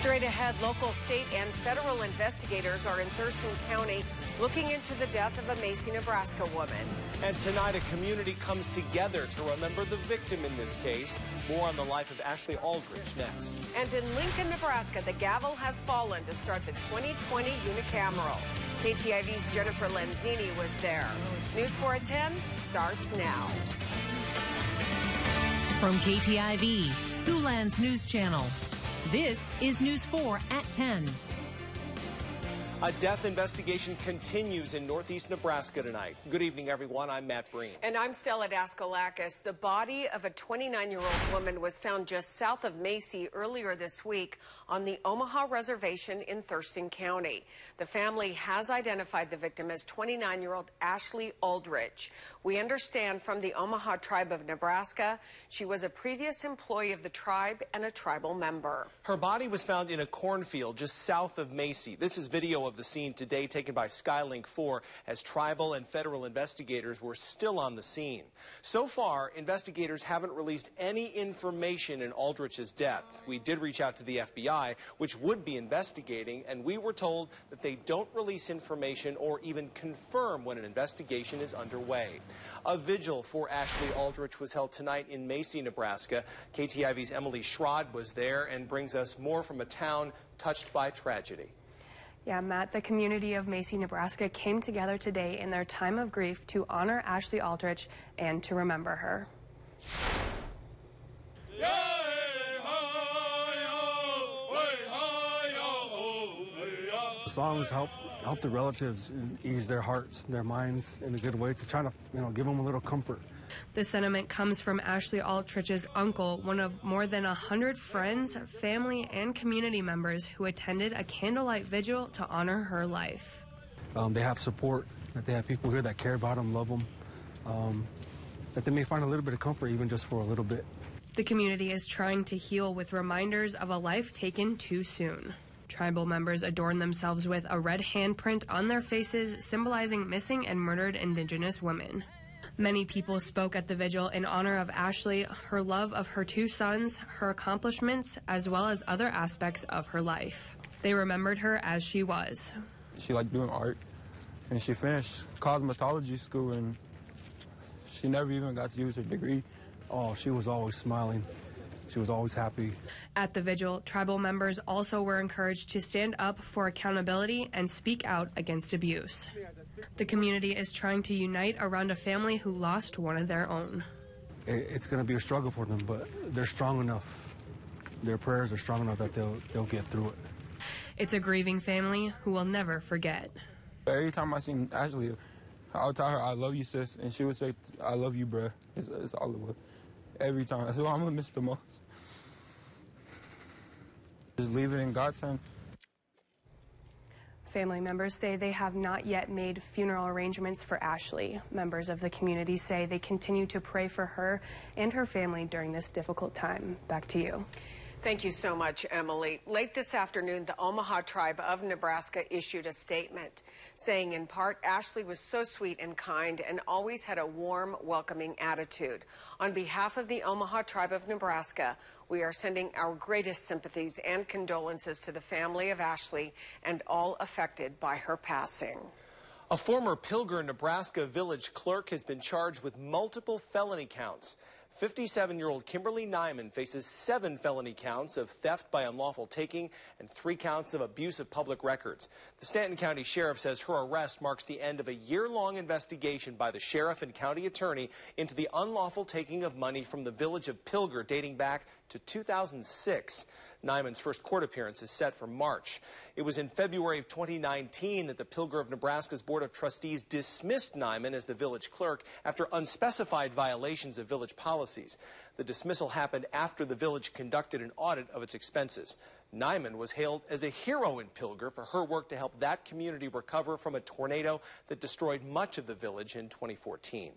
Straight ahead, local, state, and federal investigators are in Thurston County looking into the death of a Macy, Nebraska woman. And tonight, a community comes together to remember the victim in this case. More on the life of Ashlea Aldrich next. And in Lincoln, Nebraska, the gavel has fallen to start the 2020 unicameral. KTIV's Jennifer Lenzini was there. News 4 at 10 starts now. From KTIV, Siouxland's news channel. This is News 4 at 10. A death investigation continues in northeast Nebraska tonight. Good evening, everyone. I'm Matt Breen. And I'm Stella Daskalakis. The body of a 29-year-old woman was found just south of Macy earlier this week on the Omaha reservation in Thurston County. The family has identified the victim as 29-year-old Ashlea Aldrich. We understand from the Omaha tribe of Nebraska, she was a previous employee of the tribe and a tribal member. Her body was found in a cornfield just south of Macy. This is video of the scene today taken by Skylink 4 as tribal and federal investigators were still on the scene. So far, investigators haven't released any information in Aldrich's death. We did reach out to the FBI, which would be investigating, and we were told that they don't release information or even confirm when an investigation is underway. A vigil for Ashlea Aldrich was held tonight in Macy, Nebraska. KTIV's Emily Schrod was there and brings us more from a town touched by tragedy. Yeah, Matt, the community of Macy, Nebraska came together today in their time of grief to honor Ashlea Aldrich and to remember her. The songs help the relatives ease their hearts, their minds in a good way to try to, give them a little comfort. The sentiment comes from Ashlea Aldrich's uncle, one of more than 100 friends, family, and community members who attended a candlelight vigil to honor her life. They have support, that they have people here that care about them, love them, that they may find a little bit of comfort even just for a little bit. The community is trying to heal with reminders of a life taken too soon. Tribal members adorn themselves with a red handprint on their faces, symbolizing missing and murdered Indigenous women. Many people spoke at the vigil in honor of Ashlea, her love of her two sons, her accomplishments, as well as other aspects of her life. They remembered her as she was. She liked doing art, and she finished cosmetology school, and she never even got to use her degree. Oh, she was always smiling. She was always happy. At the vigil, tribal members also were encouraged to stand up for accountability and speak out against abuse. The community is trying to unite around a family who lost one of their own. It's going to be a struggle for them, but they're strong enough. Their prayers are strong enough that they'll get through it. It's a grieving family who will never forget. Every time I seen Ashlea, I'll tell her, "I love you, sis," and she would say, "I love you, bruh." It's all it was. Every time. That's what I'm going to miss the most. Just leave it in God's hand. Family members say they have not yet made funeral arrangements for Ashlea. Members of the community say they continue to pray for her and her family during this difficult time. Back to you. Thank you so much, Emily. Late this afternoon, the Omaha tribe of Nebraska issued a statement saying, in part, Ashlea was so sweet and kind and always had a warm, welcoming attitude. On behalf of the Omaha tribe of Nebraska, we are sending our greatest sympathies and condolences to the family of Ashlea and all affected by her passing. A former Pilger, Nebraska village clerk has been charged with multiple felony counts. 57-year-old Kimberly Nyman faces 7 felony counts of theft by unlawful taking and 3 counts of abuse of public records. The Stanton County Sheriff says her arrest marks the end of a year-long investigation by the sheriff and county attorney into the unlawful taking of money from the village of Pilger dating back to 2006. Nyman's first court appearance is set for March. It was in February of 2019 that the Pilger of Nebraska's Board of Trustees dismissed Nyman as the village clerk after unspecified violations of village policies. The dismissal happened after the village conducted an audit of its expenses. Nyman was hailed as a hero in Pilger for her work to help that community recover from a tornado that destroyed much of the village in 2014.